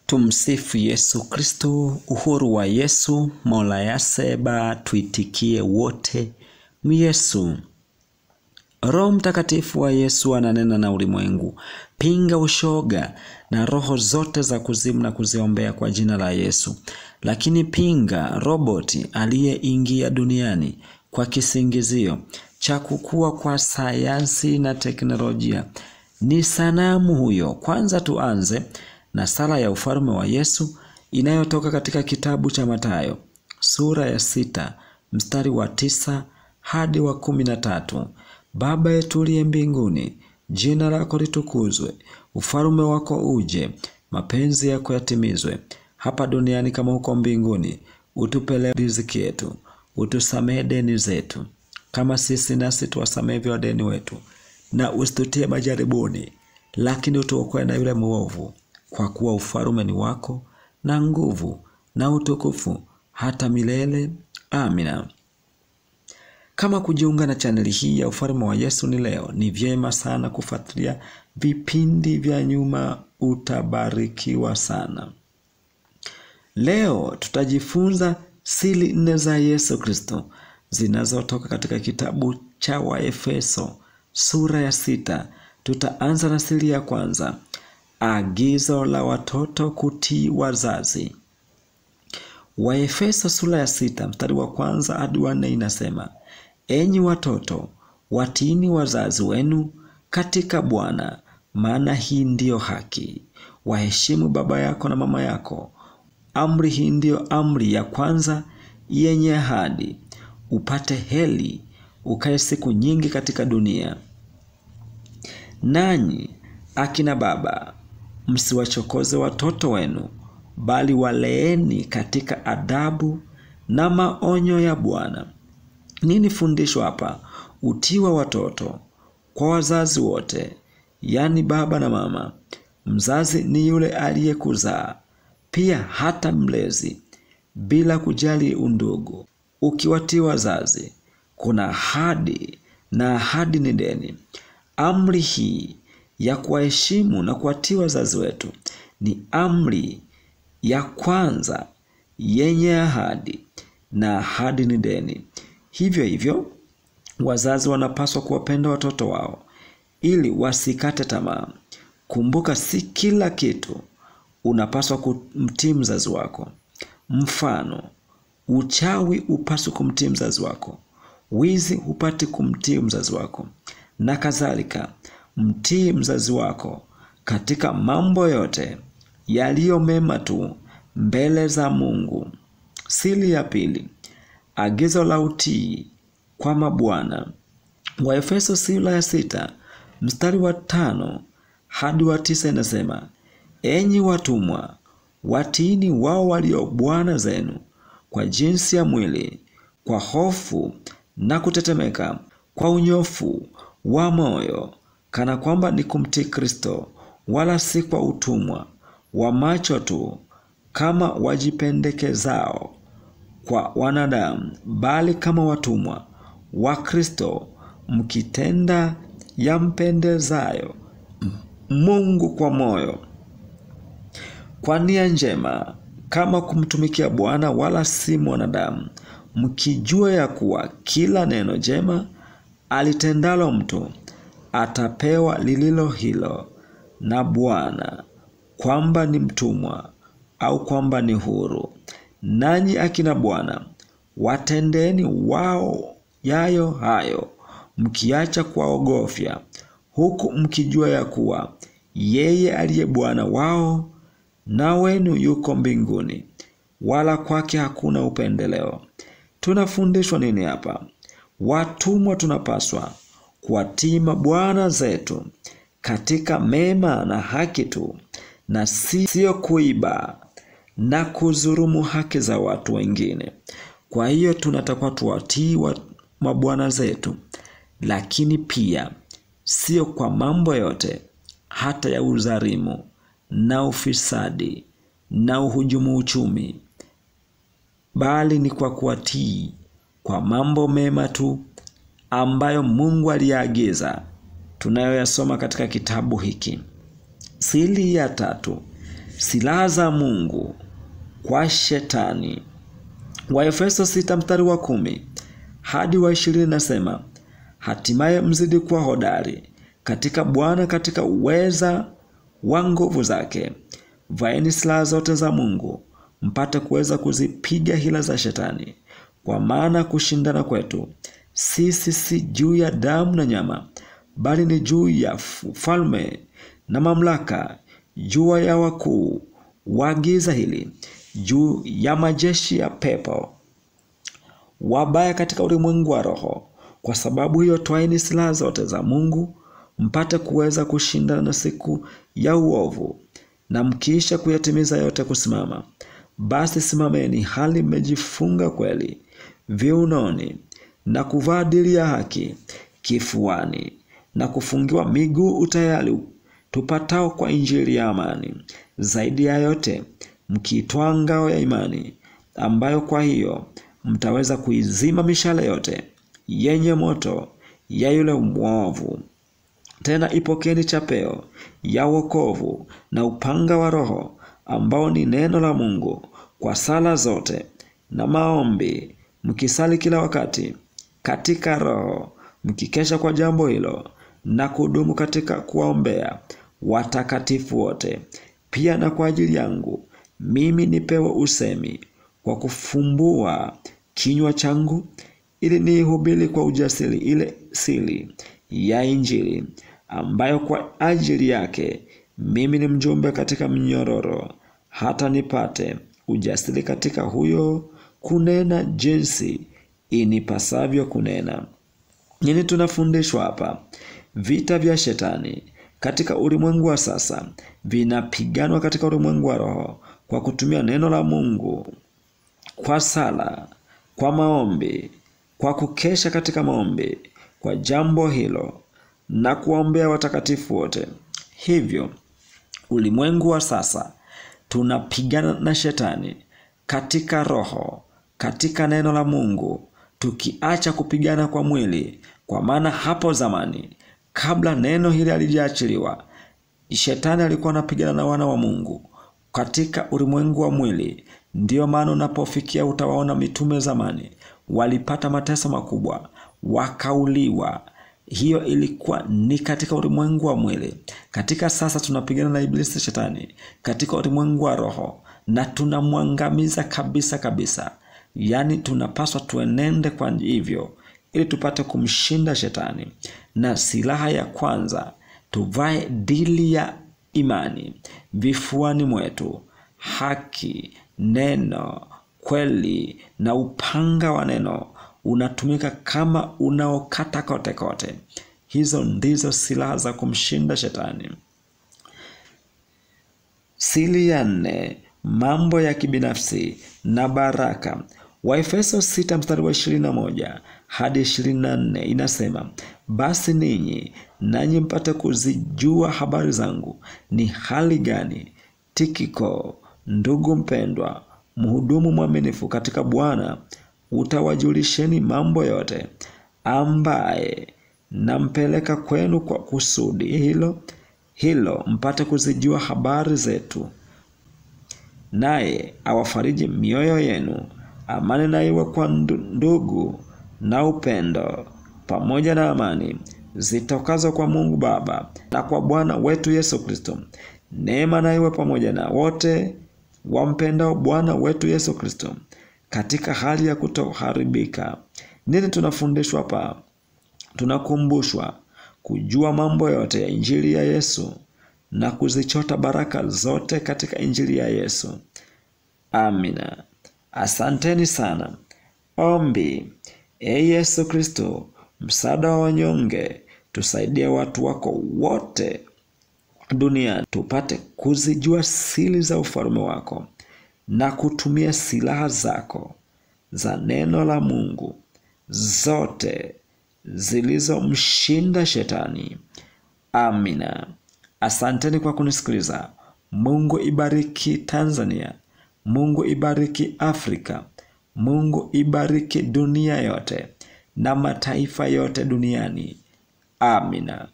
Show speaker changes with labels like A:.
A: Tumsifu Yesu Kristo. Uhuru wa Yesu, Mola yaseba, tuitikie wote Yesu. Roho Mtakatifu wa Yesu ananena na ulimwengu. Pinga ushoga na roho zote za kuzimu na kuziombea kwa jina la Yesu. Lakini pinga roboti aliyeingia duniani kwa kisingizio cha kukua kwa sayansi na teknolojia. Ni sanamu huyo. Kwanza tuanze na sala ya ufalme wa Yesu inayotoka katika kitabu cha Mathayo sura ya 6 mstari wa 9 hadi wa 13. Baba yetu uliye mbinguni, jina lako litukuzwe, ufalme wako uje, mapenzi yako yatimizwe hapa duniani kama huko mbinguni. Utupe leo riziki yetu, utusamehe deni zetu kama sisi nasi tuwasamehe wadeni wetu, na usitutie majaribuni, lakini utuokoe na yule mwovu, kwa kuwa ufalme ni wako na nguvu na utukufu hata milele. Amina. Kama kujiunga na chaneli hii ya ufalme wa Yesu ni leo, ni vyema sana kufuatilia vipindi vya nyuma, utabarikiwa sana. Leo tutajifunza siri 4 za Yesu Kristo zinazotoka katika kitabu cha Waefeso sura ya 6. Tutaanza na siri ya kwanza, agizo la watoto kutii wazazi. Waefeso sura ya 6 mstari wa 1 hadi wa 4 inasema, enyi watoto, watiini wazazi wenu katika Bwana, maana hii ndiyo haki. Waheshimu baba yako na mama yako. Amri hii ndiyo amri ya kwanza yenye ahadi, upate heri, ukae siku nyingi katika dunia. Nanyi akina baba, msiwachokoze watoto wenu, bali waleeni katika adabu na maonyo ya Bwana. Nini fundisho hapa? Utii wa watoto kwa wazazi wote, yani baba na mama. Mzazi ni yule aliyekuzaa, pia hata mlezi, bila kujali undugu. Ukiwatii wazazi, kuna ahadi, na ahadi ni deni. Amri hii ya kuwaheshimu na kuwatii wazazi wetu ni amri ya kwanza yenye ahadi, na ahadi ni deni. Hivyo hivyo, wazazi wanapaswa kuwapenda watoto wao ili wasikate tamaa. Kumbuka, si kila kitu unapaswa kumtii mzazi wako. Mfano, uchawi upaswi kumtii mzazi wako, wizi hupati kumtii mzazi wako, na kadhalika. Mtii mzazi wako katika mambo yote yaliyo mema tu mbele za Mungu. Siri ya pili, agizo la utii kwa mabwana. Waefeso sura ya 6 mstari wa 5 hadi wa 9 inasema, enyi watumwa, watiini wao walio bwana zenu kwa jinsi ya mwili, kwa hofu na kutetemeka, kwa unyofu wa moyo, kana kwamba ni kumtii Kristo, wala si kwa utumwa wa macho tu, kama wajipendekezao kwa wanadamu, bali kama watumwa wa Kristo, mkitenda yampendezayo Mungu kwa moyo, kwa nia njema, kama kumtumikia Bwana wala si mwanadamu, mkijua ya kuwa kila neno jema alitendalo mtu atapewa lililo hilo na Bwana, kwamba ni mtumwa au kwamba ni huru. Nanyi akina bwana, watendeni wao yayo hayo, mkiacha kuwaogofya, huku mkijua ya kuwa yeye aliye Bwana wao na wenu yuko mbinguni, wala kwake hakuna upendeleo. Tunafundishwa nini hapa? Watumwa tunapaswa kuwatii mabwana zetu katika mema na haki tu, na sio kuiba na kuzurumu haki za watu wengine. Kwa hiyo tunatakiwa tuwatii mabwana zetu, lakini pia sio kwa mambo yote, hata ya udhalimu na ufisadi na uhujumu uchumi, bali ni kwa kuwatii kwa mambo mema tu ambayo Mungu aliagiza, tunayoyasoma katika kitabu hiki. Siri ya tatu, Silaha za Mungu kwa shetani. Waefeso 6 mstari wa 10 hadi wa 20 nasema, hatimaye mzidi kuwa hodari katika Bwana, katika uweza wa nguvu zake. Vaeni silaha zote za Mungu, mpate kuweza kuzipiga hila za shetani. Kwa maana kushindana kwetu sisi si juu ya damu na nyama, bali ni juu ya falme na mamlaka, juu ya wakuu wa giza hili, juu ya majeshi ya pepo wabaya katika ulimwengu wa roho. Kwa sababu hiyo, twaeni silaha zote za Mungu, mpate kuweza kushindana na siku ya uovu, na mkiisha kuyatimiza yote kusimama. Basi simameni hali mmejifunga kweli viunoni, na kuvaa dili ya haki kifuani, na kufungiwa miguu utayari tupatao kwa injili ya amani. Zaidi ya yote mkiitwaa ngao ya imani, ambayo kwa hiyo mtaweza kuizima mishale yote yenye moto ya yule mwovu. Tena ipokeni chapeo ya wokovu na upanga wa Roho, ambao ni neno la Mungu, kwa sala zote na maombi mkisali kila wakati katika Roho, mkikesha kwa jambo hilo na kudumu katika kuwaombea watakatifu wote. Pia na kwa ajili yangu mimi nipewe usemi kwa kufumbua kinywa changu, ili niihubiri kwa ujasiri ile siri ya Injili, ambayo kwa ajili yake mimi ni mjumbe katika mnyororo, hata nipate ujasiri katika huyo kunena jinsi inipasavyo kunena. Nini tunafundishwa hapa? Vita vya shetani katika ulimwengu wa sasa vinapiganwa katika ulimwengu wa roho kwa kutumia neno la Mungu, kwa sala, kwa maombi, kwa kukesha katika maombi kwa jambo hilo na kuombea watakatifu wote. Hivyo ulimwengu wa sasa tunapigana na shetani katika roho, katika neno la Mungu, tukiacha kupigana kwa mwili. Kwa maana hapo zamani, kabla neno hili halijaachiliwa, shetani alikuwa anapigana na wana wa Mungu katika ulimwengu wa mwili. Ndiyo maana unapofikia utawaona mitume zamani walipata mateso makubwa, wakauliwa. Hiyo ilikuwa ni katika ulimwengu wa mwili. Katika sasa tunapigana na ibilisi shetani katika ulimwengu wa roho, na tunamwangamiza kabisa kabisa. Yaani tunapaswa tuenende kwa hivyo ili tupate kumshinda shetani. Na silaha ya kwanza, tuvae dili ya imani vifuani mwetu, haki, neno, kweli, na upanga wa neno unatumika kama unaokata kote kote. Hizo ndizo silaha za kumshinda shetani. Siri ya 4, mambo ya kibinafsi na baraka. Waefeso 6 mstari wa 21 hadi 24 inasema, basi ninyi nanyi mpate kuzijua habari zangu ni hali gani Tikiko, ndugu mpendwa, mhudumu mwaminifu katika Bwana, utawajulisheni mambo yote, ambaye nampeleka kwenu kwa kusudi hilo mpate kuzijua habari zetu. Naye awafariji mioyo yenu. Amani na iwe kwa ndugu na upendo, pamoja na amani zitokazo kwa Mungu Baba na kwa Bwana wetu Yesu Kristo. Neema na iwe pamoja na wote wampendao Bwana wetu Yesu Kristo katika hali ya kutoharibika. Nini tunafundishwa hapa? Tunakumbushwa kujua mambo yote ya Injili ya Yesu na kuzichota baraka zote katika Injili ya Yesu. Amina. Asanteni sana. Ombi. Yesu Kristo, msaada wa wanyonge, tusaidie watu wako wote duniani tupate kuzijua siri za ufalme wako na kutumia silaha zako za neno la Mungu zote zilizomshinda shetani. Amina. Asanteni kwa kunisikiliza. Mungu ibariki Tanzania. Mungu ibariki Afrika. Mungu ibariki dunia yote na mataifa yote duniani. Amina.